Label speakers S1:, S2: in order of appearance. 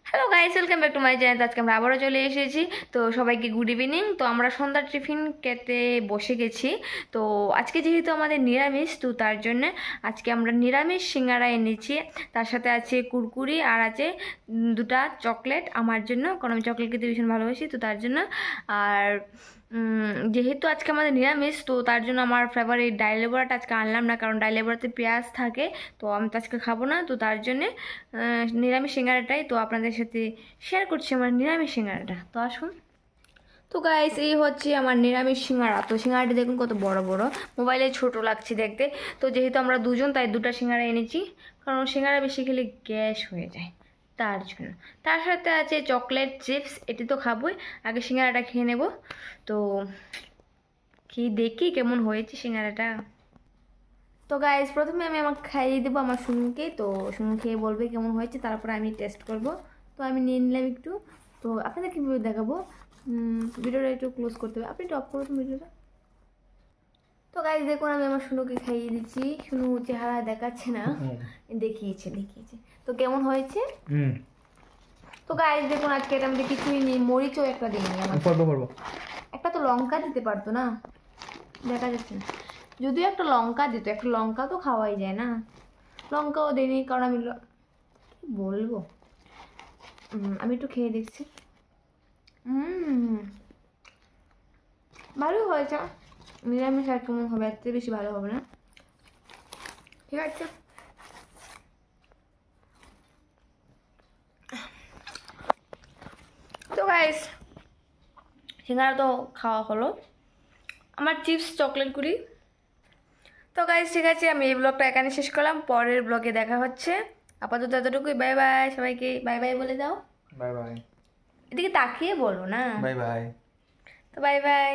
S1: Hello guys, welcome back to my channel. আজকে আমরা আবারও চলে এসেছি। তো সবাইকে গুড ইভিনিং। তো আমরা সন্ধ্যার টিফিন খেতে বসে গেছি। তো আজকে যেহেতু আমাদের নিরামিষ, তো তার জন্য আজকে আমরা নিরামিষ সিঙ্গারা এনেছি। তার সাথে আছে কুরকুরি আর আছে দুটা চকলেট আমার জন্য, কারণ আমি চকলেট খেতে ভীষণ ভালোবাসি, তো তার জন্য। আর যেহেতু আজকে আমাদের নিরামিষ, তো তার জন্য আমার ফেভারিট ডাইলে বড়াটা আজকে আনলাম না, কারণ ডাইলে বড়াতে পেঁয়াজ থাকে, তো আমি তো আজকে খাবো না। তো তার জন্যে নিরামিষ সিঙ্গারাটাই তো আপনাদের সাথে শেয়ার করছি, আমার নিরামিষ সিঙ্গারাটা। তো আসুন। তো গাইস, এই হচ্ছে আমার নিরামিষ সিঙ্গারা। তো সিঙ্গারাটি দেখুন কত বড় বড়, মোবাইলে ছোট লাগছে দেখতে। তো যেহেতু আমরা দুজন, তাই দুটা সিঙ্গারা এনেছি, কারণ সিঙ্গারা বেশি খেলে গ্যাস হয়ে যায়, তার জন্য। তার সাথে আছে চকলেট চিপস, এটি তো খাবোই। আগে সিঙ্গারাটা খেয়ে নেব। তো খেয়ে দেখি কেমন হয়েছে সিঙ্গারাটা। তো গাইস, প্রথমে আমি আমাকে খাইয়ে দেবো আমার সুনুকে। তো সুনু খেয়ে বলবে কেমন হয়েছে, তারপরে আমি টেস্ট করব। তো আমি নিয়ে নিলাম একটু। তো আপনাদের কীভাবে দেখাবো, ভিডিওটা একটু ক্লোজ করতে হবে। আপনি একটু অফ করুন ভিডিওটা। তো গাইস দেখুন, আমি আমার সুনুকে খাইয়ে দিচ্ছি। সুনু চেহারা দেখাচ্ছে না, দেখিয়েছে। তো কেমন হয়েছে? তো গাইস দেখুন, আজকে এটা আমি কিছুই নেই, মরিচও একটা দিইনি আমার। একটা তো লঙ্কা দিতে পারতো না, দেখা যাচ্ছে না। যদিও একটা লঙ্কা দিত, একটা লঙ্কা তো খাওয়াই যায় না। লঙ্কাও দিইনি, কারণ আমি কি বলবো, আমি একটু খেয়ে দেখছি। ভালোই হয়েছে। নিরামিষ আর কেমন হবে, এর থেকে বেশি ভালো হবে না। ঠিক আছে। তো গাইস, সিঙ্গারা তো খাওয়া হলো, আমার চিপস চকলেট গুলি। তো গাইস ঠিক আছে, আমি এই ব্লগটা এখানে শেষ করলাম। পরের ব্লগে দেখা হচ্ছে। আপাতত এতটুকুই। বাই বাই সবাইকে। বাই বাই বলে দাও।
S2: Bye bye.
S1: এদিকে তাকিয়ে বলো না।
S2: Bye bye.
S1: তো বাই বাই।